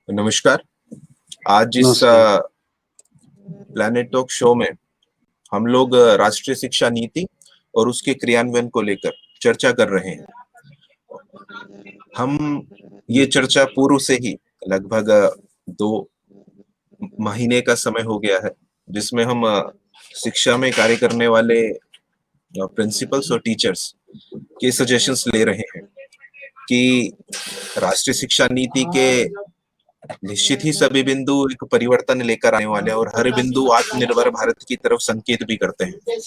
नमस्कार। आज इस नमस्कार। प्लैनेट टॉक शो में हम लोग राष्ट्रीय शिक्षा नीति और उसके क्रियान्वयन को लेकर चर्चा कर रहे हैं। हम ये चर्चा पूर्व से ही लगभग 2 महीने का समय हो गया है, जिसमें हम शिक्षा में कार्य करने वाले प्रिंसिपल्स और टीचर्स के सजेशंस ले रहे हैं कि राष्ट्रीय शिक्षा नीति के निश्चित ही सभी बिंदु एक परिवर्तन लेकर आने वाले हैं और हर बिंदु आत्मनिर्भर भारत की तरफ संकेत भी करते हैं।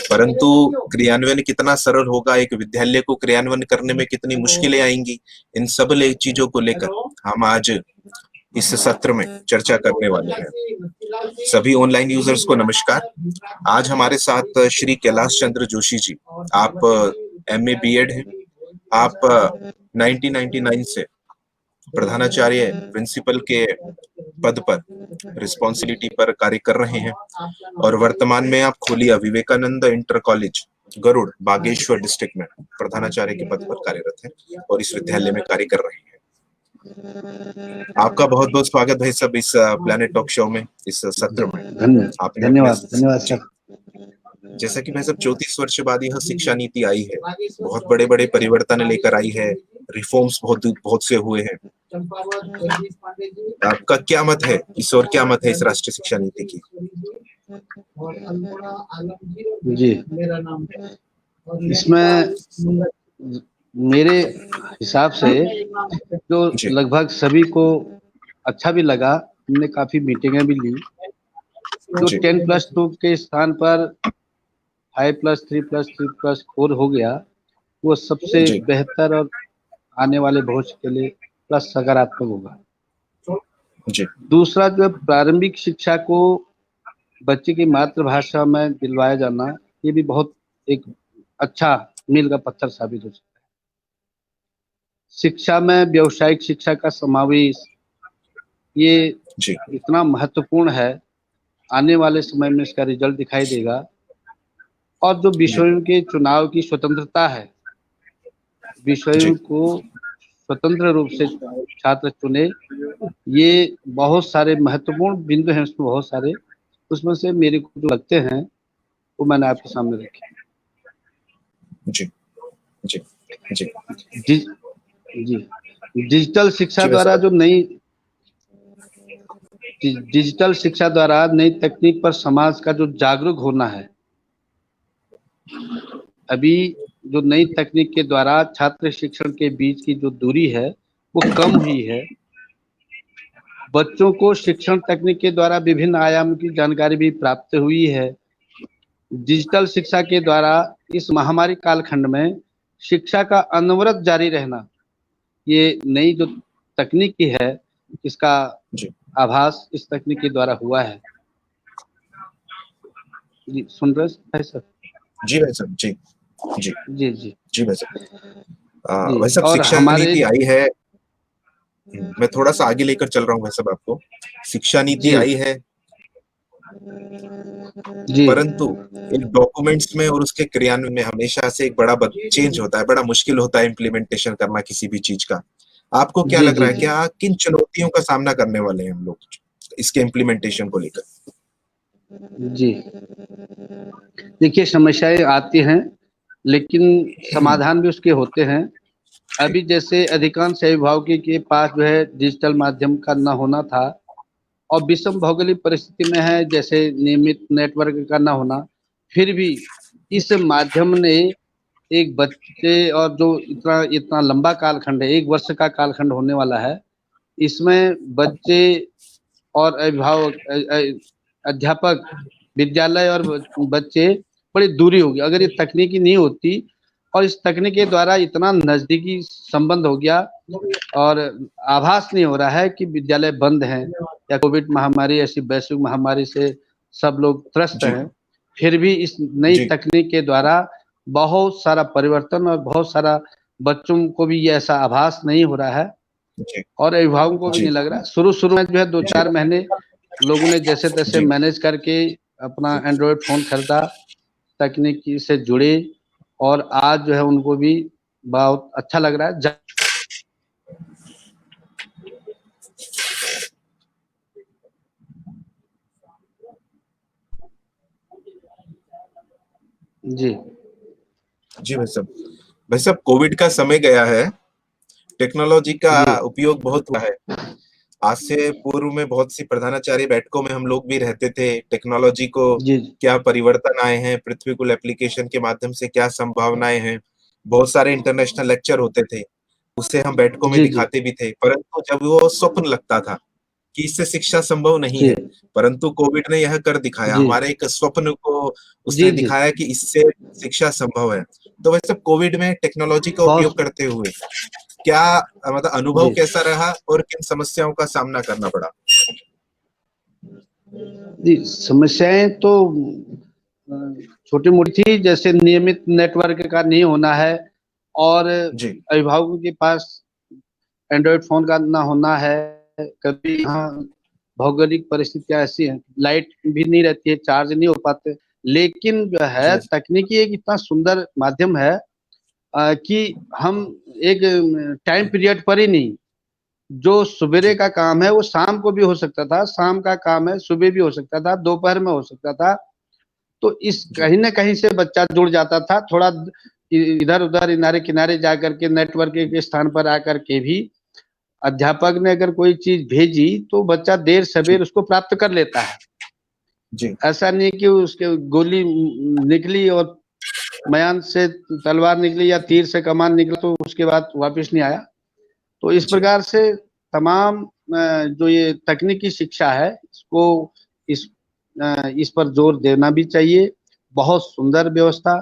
परंतु क्रियान्वयन कितना सरल होगा, एक विद्यालय को क्रियान्वयन करने में कितनी मुश्किलें आएंगी, इन सब चीजों को लेकर हम आज इस सत्र में चर्चा करने वाले हैं। सभी ऑनलाइन यूजर्स को नमस्कार। आज हमारे साथ श्री कैलाश चंद्र जोशी जी, आप MA BEd हैं। आप 1999 से प्रधानाचार्य प्रिंसिपल के पद पर रिस्पॉन्सिबिलिटी पर कार्य कर रहे हैं और वर्तमान में आप Kholia Vivekanand inter college Garud Bageshwar district में प्रधानाचार्य के पद पर कार्यरत हैं और इस विद्यालय में कार्य कर रहे हैं। आपका बहुत बहुत स्वागत भाई सब इस प्लैनेट टॉक शो में, इस सत्र में। धन्यवाद सर। जैसा कि भाई सब 34 वर्ष बाद यह शिक्षा नीति आई है, बहुत बड़े बड़े परिवर्तन लेकर आई है, रिफॉर्म्स बहुत से हुए हैं। आपका क्या मत है इस और क्या मत है इस राष्ट्रीय शिक्षा नीति की? जी, इसमें मेरे हिसाब से जो लगभग सभी को अच्छा भी लगा, हमने काफी मीटिंगें भी ली। जो 10+2 के स्थान पर 5+3+3+4 हो गया, वो सबसे बेहतर और आने वाले भविष्य के लिए प्लस सकारात्मक होगा। दूसरा, जो प्रारंभिक शिक्षा को बच्चे की मातृभाषा में दिलवाया जाना, ये भी बहुत एक अच्छा मील का पत्थर साबित हो सकता है। शिक्षा में व्यावसायिक शिक्षा का समावेश ये इतना महत्वपूर्ण है, आने वाले समय में इसका रिजल्ट दिखाई देगा। और जो विषयों के चुनाव की स्वतंत्रता है, विषयों को स्वतंत्र रूप से छात्र चुने, ये बहुत सारे महत्वपूर्ण बिंदु हैं उसमें, बहुत सारे। उसमें से मेरे को जो लगते हैं वो मैंने आपके सामने रखे। जी जी जी जी डिजिटल शिक्षा द्वारा जो नई डिजिटल शिक्षा द्वारा नई तकनीक पर समाज का जो जागरूक होना है, अभी जो नई तकनीक के द्वारा छात्र शिक्षण के बीच की जो दूरी है वो कम हुई है। बच्चों को शिक्षण तकनीक के द्वारा विभिन्न आयाम की जानकारी भी प्राप्त हुई है। डिजिटल शिक्षा के द्वारा इस महामारी कालखंड में शिक्षा का अनवरत जारी रहना, ये नई जो तकनीकी है, इसका आभास इस तकनीक के द्वारा हुआ है। जी, सुन रहे हैं सर? जी भाई साहब। जी जी जी जी जी भाई साहब। भाई साहब, शिक्षा नीति आई है, मैं थोड़ा सा आगे लेकर चल रहा हूँ भाई साहब आपको। शिक्षा नीति आई है, परंतु इन डॉक्यूमेंट्स में और उसके क्रियान्वयन में हमेशा से एक बड़ा चेंज होता है, बड़ा मुश्किल होता है इम्प्लीमेंटेशन करना किसी भी चीज का। आपको क्या लग रहा है, क्या किन चुनौतियों का सामना करने वाले हैं हम लोग इसके इम्प्लीमेंटेशन को लेकर? जी, देखिए, समस्याएं आती हैं लेकिन समाधान भी उसके होते हैं। अभी जैसे अधिकांश अभिभावकों के पास जो है डिजिटल माध्यम का न होना था और विषम भौगोलिक परिस्थिति में है, जैसे नियमित नेटवर्क का न होना, फिर भी इस माध्यम ने एक बच्चे, और जो इतना इतना लंबा कालखंड है, 1 वर्ष का कालखंड होने वाला है, इसमें बच्चे और अभिभावक, अध्यापक, विद्यालय और बच्चे बड़ी दूरी होगी अगर ये तकनीकी नहीं होती। और इस तकनीक के द्वारा इतना नजदीकी संबंध हो गया और आभास नहीं हो रहा है कि विद्यालय बंद हैं या कोविड महामारी ऐसी वैश्विक महामारी से सब लोग त्रस्त हैं। फिर भी इस नई तकनीक के द्वारा बहुत सारा परिवर्तन और बहुत सारा बच्चों को भी ये ऐसा आभास नहीं हो रहा है और अभिभावकों को भी नहीं लग रहा। शुरू में जो है 2-4 महीने लोगों ने जैसे तैसे मैनेज करके अपना एंड्रॉयड फोन खरीदा, तकनीकी से जुड़े और आज जो है उनको भी बहुत अच्छा लग रहा है। जी। जी भाई साहब कोविड का समय गया है, टेक्नोलॉजी का जी। उपयोग बहुत हुआ है। आज से पूर्व में बहुत सी प्रधानाचार्य बैठकों में हम लोग भी रहते थे। टेक्नोलॉजी को जी। क्या परिवर्तन आए हैं, पृथ्वीकुल एप्लीकेशन के माध्यम से क्या संभावनाएं हैं। बहुत सारे इंटरनेशनल लेक्चर होते थे, उसे हम बैठकों में जी, जी। दिखाते भी थे, परंतु जब वो स्वप्न लगता था कि इससे शिक्षा संभव नहीं जी। है, परंतु कोविड ने यह कर दिखाया, जी। हमारे एक स्वप्न को जी, उसने जी। दिखाया कि इससे शिक्षा संभव है। तो वैसे कोविड में टेक्नोलॉजी का उपयोग बहुत करते हुए क्या मतलब अनुभव जी। कैसा रहा और किन समस्याओं का सामना करना पड़ा? जी, समस्याएँ तो अ, छोटी-मोटी थी, जैसे नियमित नेटवर्क का नहीं होना है और जी, अभिभावकों के पास एंड्रॉइड फ़ोन का ना होना है। कभी यहाँ भौगोलिक परिस्थितियाँ ऐसी हैं, लाइट भी नहीं रहती है, चार्ज नहीं हो पाते। लेकिन जो है जी, तकनीकी एक इतना सुंदर माध्यम है कि हम एक टाइम पीरियड पर ही नहीं, जो सुबेरे जी, का काम है वो शाम को भी हो सकता था, शाम का काम है सुबह भी हो सकता था, दोपहर में हो सकता था। तो इस जी, कहीं न कहीं से बच्चा जुड़ जाता था, थोड़ा इधर-उधर किनारे-किनारे जा कर के नेटवर्क के स्थान पर आकर के भी अध्यापक ने अगर कोई चीज़ भेजी, तो बच्चा जी, देर-सबेर उसको प्राप्त कर लेता है। जी, ऐसा नहीं है कि उसके गोली निकली और मयान से तलवार निकली या तीर से कमान निकला तो उसके बाद वापस नहीं आया। तो इस जी, प्रकार से तमाम जो ये तकनीकी शिक्षा है, इस इस पर ज़ोर देना भी चाहिए। बहुत सुंदर व्यवस्था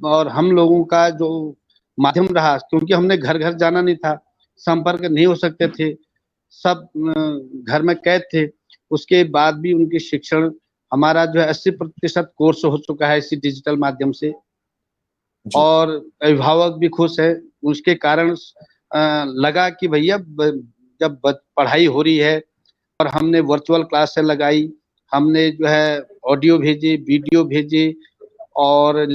और हम लोगों का जो माध्यम रहा क्योंकि हमने घर-घर जाना नहीं था, संपर्क नहीं हो सकते थे, सब घर में कैद थे। उसके बाद भी उनकी शिक्षण हमारा जो है 80% कोर्स हो चुका है इसी डिजिटल माध्यम से। जी, और अभिभावक भी खुश हैं, उसके कारण लगा कि भैया जब पढ़ाई हो रही है और हमने वर्चुअल क्लासें लगाई, हमने जो है ऑडियो भेजे, वीडियो भेजे और